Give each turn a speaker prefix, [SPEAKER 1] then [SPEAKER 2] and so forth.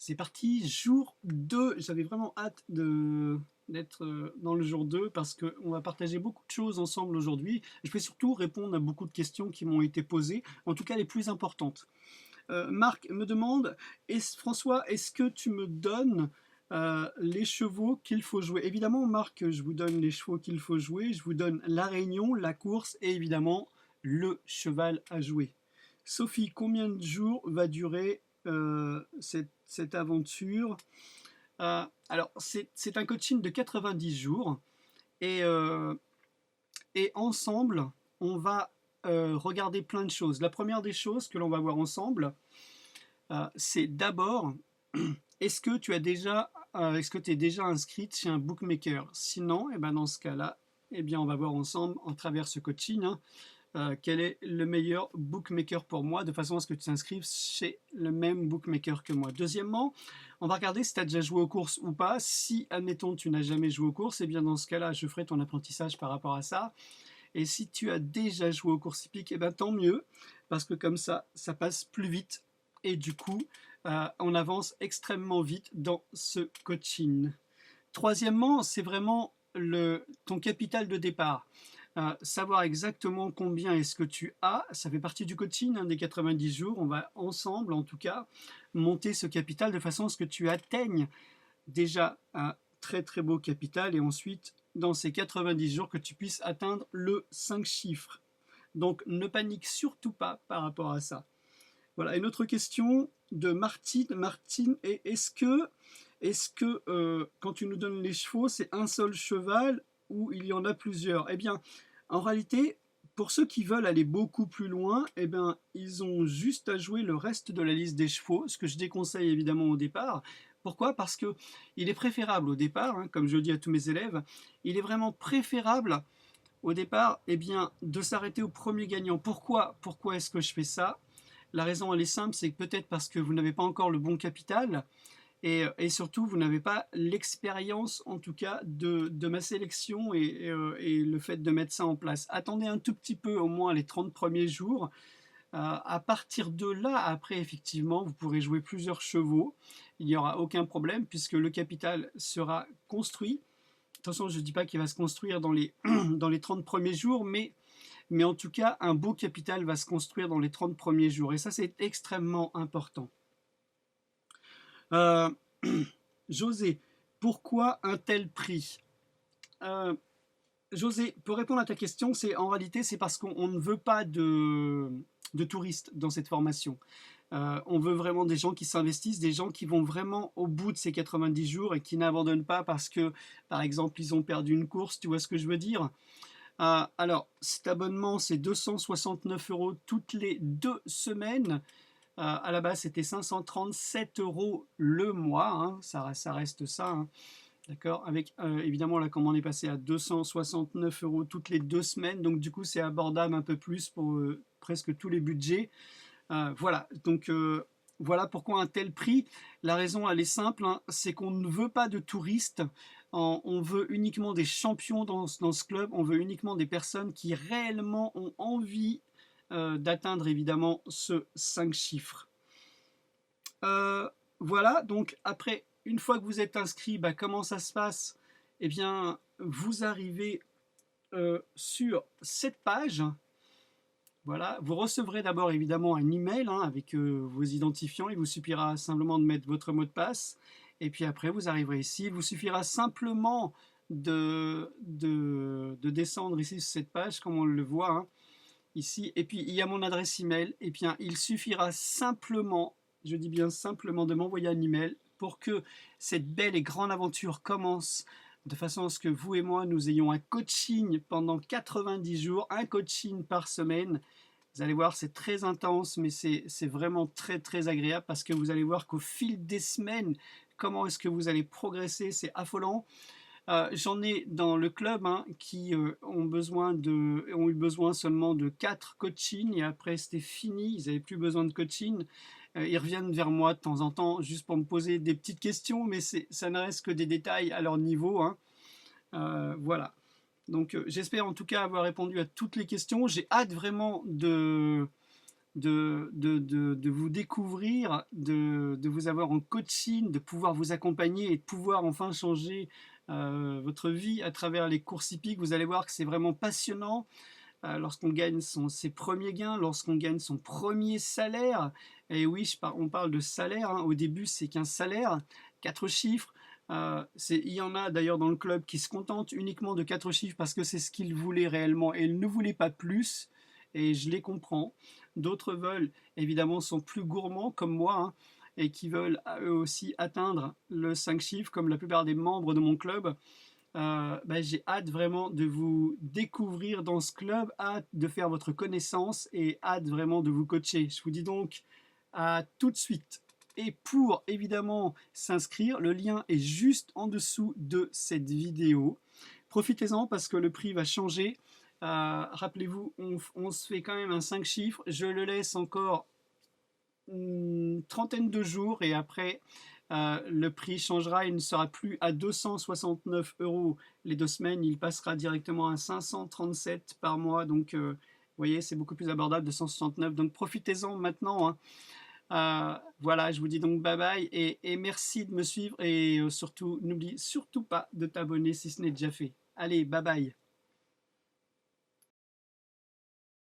[SPEAKER 1] C'est parti, jour 2. J'avais vraiment hâte d'être dans le jour 2 parce qu'on va partager beaucoup de choses ensemble aujourd'hui. Je vais surtout répondre à beaucoup de questions qui m'ont été posées, en tout cas les plus importantes. Marc me demande, François, est-ce que tu me donnes les chevaux qu'il faut jouer? Évidemment, Marc, je vous donne les chevaux qu'il faut jouer, je vous donne la réunion, la course et évidemment le cheval à jouer. Sophie, combien de jours va durer cette aventure? Alors, c'est un coaching de 90 jours et, euh, et ensemble, on va regarder plein de choses. La première des choses que l'on va voir ensemble, c'est d'abord, est-ce que tu es déjà inscrite chez un bookmaker? Sinon, eh ben dans ce cas-là, eh bien, on va voir ensemble, en travers ce coaching, hein, quel est le meilleur bookmaker pour moi, de façon à ce que tu t'inscrives chez le même bookmaker que moi. Deuxièmement, on va regarder si tu as déjà joué aux courses ou pas. Si, admettons, tu n'as jamais joué aux courses, eh bien dans ce cas-là, je ferai ton apprentissage par rapport à ça. Et si tu as déjà joué aux courses hippiques, eh bien tant mieux, parce que comme ça passe plus vite. Et du coup, on avance extrêmement vite dans ce coaching. Troisièmement, c'est vraiment ton capital de départ. Savoir exactement combien est-ce que tu as, ça fait partie du coaching, hein, des 90 jours. On va ensemble, en tout cas, monter ce capital de façon à ce que tu atteignes déjà un très très beau capital et ensuite, dans ces 90 jours, que tu puisses atteindre le 5 chiffres. Donc, ne panique surtout pas par rapport à ça. Voilà, une autre question de Martine. Martine, est-ce que quand tu nous donnes les chevaux, c'est un seul cheval ou il y en a plusieurs? Eh bien, en réalité, pour ceux qui veulent aller beaucoup plus loin, eh bien, ils ont juste à jouer le reste de la liste des chevaux, ce que je déconseille évidemment au départ. Pourquoi? Parce que il est préférable au départ, hein, comme je le dis à tous mes élèves, il est vraiment préférable au départ, eh bien, de s'arrêter au premier gagnant. Pourquoi est-ce que je fais ça? La raison, elle est simple, c'est peut-être parce que vous n'avez pas encore le bon capital et surtout, vous n'avez pas l'expérience, en tout cas, de ma sélection et le fait de mettre ça en place. Attendez un tout petit peu, au moins les 30 premiers jours. À partir de là, après, effectivement, vous pourrez jouer plusieurs chevaux. Il n'y aura aucun problème puisque le capital sera construit. Attention, je ne dis pas qu'il va se construire dans les, dans les 30 premiers jours, mais en tout cas, un beau capital va se construire dans les 30 premiers jours. Et ça, c'est extrêmement important. Euh, José, pourquoi un tel prix? euh, José, pour répondre à ta question, c'est en réalité c'est parce qu'on ne veut pas de touristes dans cette formation. On veut vraiment des gens qui s'investissent, des gens qui vont vraiment au bout de ces 90 jours et qui n'abandonnent pas parce que, par exemple, ils ont perdu une course, tu vois ce que je veux dire? Alors, cet abonnement, c'est 269 euros toutes les 2 semaines. À la base, c'était 537 euros le mois, hein, ça reste ça, hein, d'accord. Avec évidemment, la commande est passée à 269 euros toutes les 2 semaines, donc du coup, c'est abordable un peu plus pour presque tous les budgets. Voilà, donc voilà pourquoi un tel prix. La raison, elle est simple, hein, c'est qu'on ne veut pas de touristes, on veut uniquement des champions dans ce club, on veut uniquement des personnes qui réellement ont envie d'atteindre évidemment ce 5 chiffres. Euh, voilà, donc après, une fois que vous êtes inscrit, bah, comment ça se passe? Eh bien, vous arrivez sur cette page. Voilà, vous recevrez d'abord évidemment un email, hein, avec vos identifiants. Il vous suffira simplement de mettre votre mot de passe. Et puis après, vous arriverez ici. Il vous suffira simplement de descendre ici sur cette page, comme on le voit, hein, ici. Et puis, il y a mon adresse email. Et bien, il suffira simplement, je dis bien simplement, de m'envoyer un email pour que cette belle et grande aventure commence, de façon à ce que vous et moi, nous ayons un coaching pendant 90 jours, un coaching par semaine. Vous allez voir, c'est très intense, mais c'est vraiment très très agréable parce que vous allez voir qu'au fil des semaines, comment est-ce que vous allez progresser, c'est affolant. J'en ai dans le club, hein, qui ont eu besoin seulement de 4 coachings et après c'était fini, ils n'avaient plus besoin de coaching. Ils reviennent vers moi de temps en temps juste pour me poser des petites questions, mais ça ne reste que des détails à leur niveau, hein. Voilà. Donc j'espère en tout cas avoir répondu à toutes les questions. J'ai hâte vraiment de vous découvrir, de vous avoir en coaching, de pouvoir vous accompagner et de pouvoir enfin changer votre vie à travers les courses hippiques. Vous allez voir que c'est vraiment passionnant lorsqu'on gagne ses premiers gains, lorsqu'on gagne son premier salaire. Et oui, on parle de salaire, hein. Au début, c'est qu'un salaire, 4 chiffres. Il y en a d'ailleurs dans le club qui se contentent uniquement de 4 chiffres parce que c'est ce qu'ils voulaient réellement et ils ne voulaient pas plus. Et je les comprends. D'autres veulent, évidemment, sont plus gourmands comme moi, hein, et qui veulent eux aussi atteindre le 5 chiffres comme la plupart des membres de mon club. J'ai hâte vraiment de vous découvrir dans ce club, hâte de faire votre connaissance et hâte vraiment de vous coacher. Je vous dis donc à tout de suite. Et pour évidemment s'inscrire, le lien est juste en dessous de cette vidéo. Profitez-en parce que le prix va changer. Rappelez-vous, on se fait quand même un 5 chiffres. Je le laisse encore une trentaine de jours et après le prix changera, il ne sera plus à 269 € les 2 semaines, il passera directement à 537 par mois, donc vous voyez c'est beaucoup plus abordable, 269, donc profitez-en maintenant, hein. Voilà, je vous dis donc bye bye et merci de me suivre et surtout n'oublie surtout pas de t'abonner si ce n'est déjà fait. Allez, bye bye.